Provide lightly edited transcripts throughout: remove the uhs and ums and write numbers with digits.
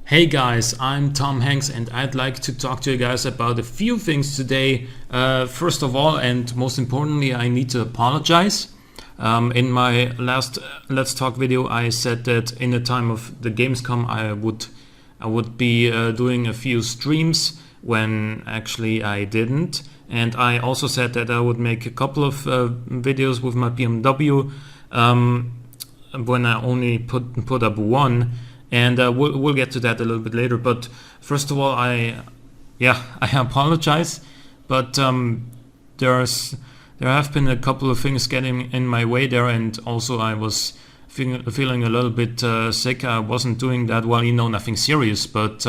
Hey guys, I'm Tom Hanks and I'd like to talk to you guys about a few things today. First of all, and most importantly, I need to apologize. In my last Let's Talk video, I said that in the time of the Gamescom I would be doing a few streams when actually I didn't. And I also said that I would make a couple of videos with my BMW when I only put up one. And we'll get to that a little bit later. But first of all, I apologize. But there have been a couple of things getting in my way there, and also I was feeling a little bit sick. I wasn't doing that well, nothing serious, but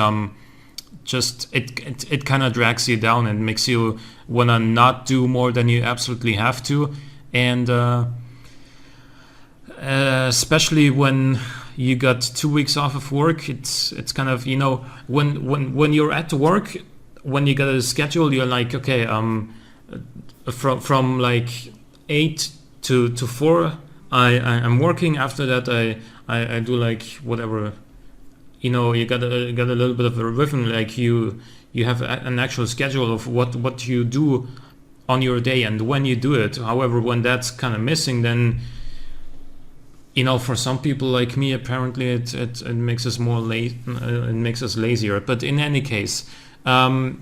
just it kind of drags you down and makes you wanna not do more than you absolutely have to, and especially when you got 2 weeks off of work, it's kind of, when you're at work, when you got a schedule, you're like, okay, from like 8 to 4 I'm working. After that I do like whatever, you got a little bit of a rhythm, like you have an actual schedule of what you do on your day and when you do it. However, when that's kind of missing, then for some people like me, apparently it makes us it makes us lazier. But in any case, the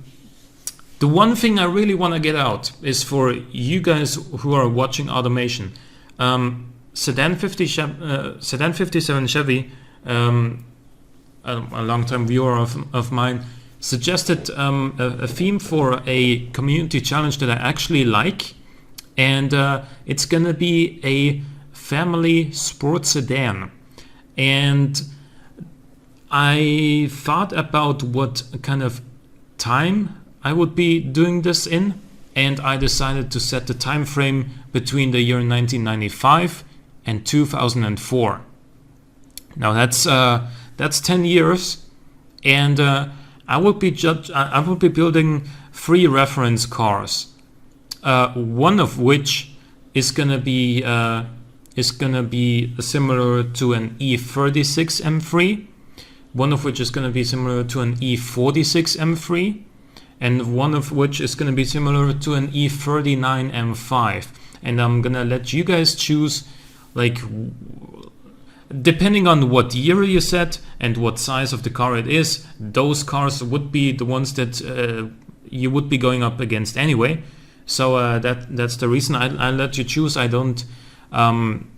one thing I really want to get out is for you guys who are watching automation. Sedan 57 Chevy, a long-time viewer of mine, suggested a theme for a community challenge that I actually like, and it's gonna be a family sports sedan. And I thought about what kind of time I would be doing this in, and I decided to set the time frame between the year 1995 and 2004. Now that's 10 years, and I would be building 3 reference cars, one of which is gonna be similar to an E36 M3, one of which is going to be similar to an E46 M3, and one of which is going to be similar to an E39 M5. And I'm going to let you guys choose, like, depending on what year you set and what size of the car it is, those cars would be the ones that you would be going up against anyway. So that's the reason I let you choose. I don't. I'm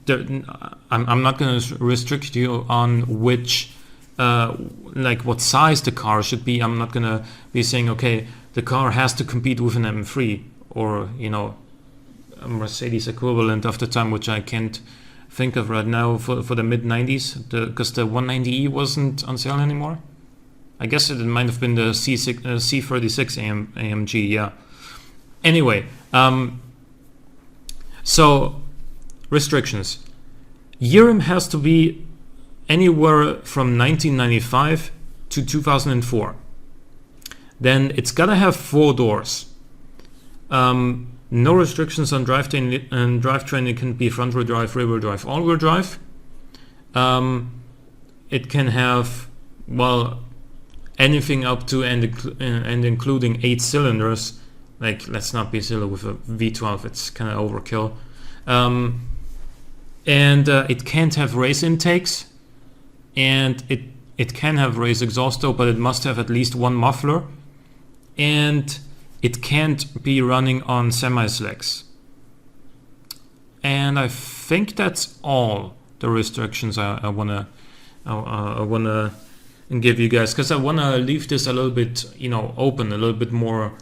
not going to restrict you on which, like what size the car should be. I'm not going to be saying, okay, the car has to compete with an M3 or, a Mercedes equivalent of the time, which I can't think of right now for the mid-90s, because the 190E wasn't on sale anymore. I guess it might have been the C36 AMG, yeah. Anyway, so restrictions. Year has to be anywhere from 1995 to 2004. Then it's gotta have 4 doors. No restrictions on drivetrain, and drivetrain. It can be front-wheel drive, rear-wheel drive, all-wheel drive. It can have, well, anything up to and including 8 cylinders. Like, let's not be silly with a V12, it's kind of overkill. And it can't have race intakes, and it can have race exhaust though, but it must have at least 1 muffler, and it can't be running on semi-slacks. And I think that's all the restrictions I wanna give you guys, because I wanna leave this a little bit open, a little bit more.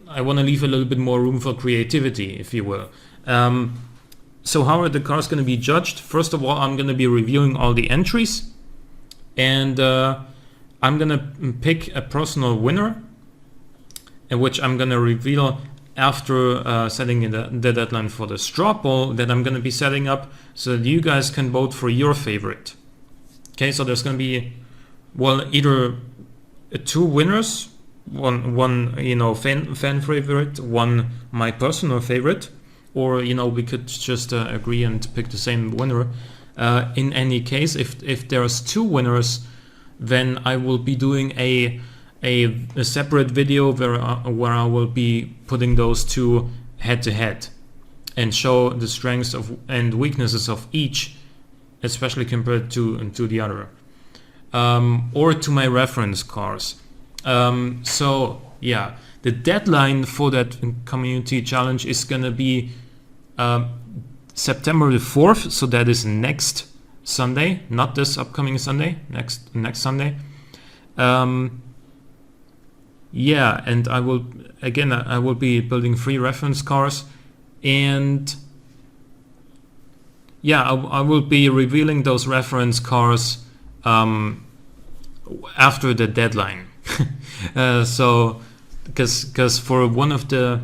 I wanna leave a little bit more room for creativity, if you will. So how are the cars going to be judged? First of all, I'm going to be reviewing all the entries, and I'm going to pick a personal winner, which I'm going to reveal after setting the deadline for the straw poll that I'm going to be setting up, so that you guys can vote for your favorite. Okay, so there's going to be, well, either 2 winners, one fan favorite, one my personal favorite, or we could just agree and pick the same winner. In any case, if there's 2 winners, then I will be doing a separate video where I will be putting those two head to head and show the strengths of and weaknesses of each, especially compared to the other, or to my reference cars. So yeah, the deadline for that community challenge is gonna be September the 4th, so that is next Sunday, not this upcoming Sunday, next Sunday. Yeah, and I will be building 3 reference cars, and yeah, I will be revealing those reference cars after the deadline. So because for one of the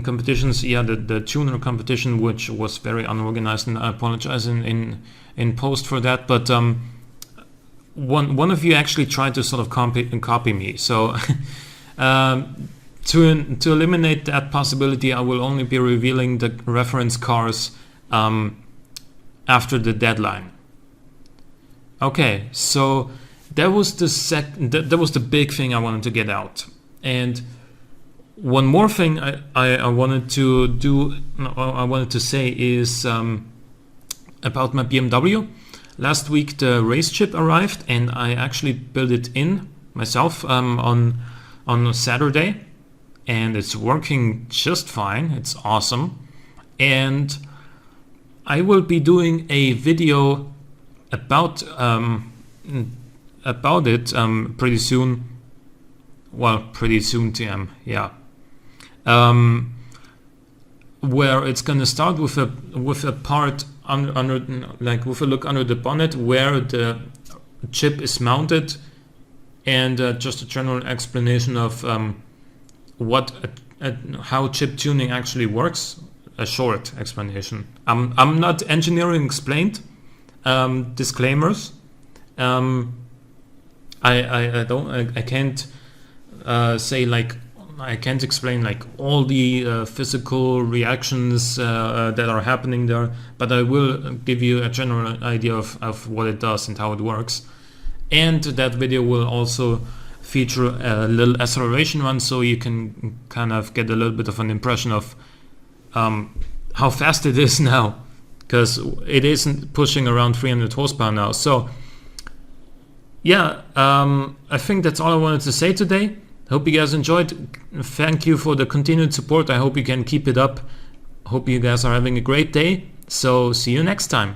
competitions, yeah, the tuner competition, which was very unorganized, and I apologize in post for that, but one of you actually tried to sort of copy me, so to eliminate that possibility, I will only be revealing the reference cars after the deadline. Okay, so that was the big thing I wanted to get out. And one more thing I wanted to do, I wanted to say is about my BMW. Last week the race chip arrived, and I actually built it in myself on Saturday, and it's working just fine. It's awesome, and I will be doing a video about it pretty soon. Well, pretty soon, TM, yeah. Where it's gonna start with a part under like with a look under the bonnet where the chip is mounted, and just a general explanation of how chip tuning actually works. A short explanation. I'm not engineering explained. Disclaimers. I can't say like, I can't explain like all the physical reactions that are happening there, but I will give you a general idea of what it does and how it works. And that video will also feature a little acceleration run, so you can kind of get a little bit of an impression of how fast it is now, because it isn't pushing around 300 horsepower now. So yeah, I think that's all I wanted to say today. Hope you guys enjoyed. Thank you for the continued support. I hope you can keep it up. Hope you guys are having a great day. So see you next time.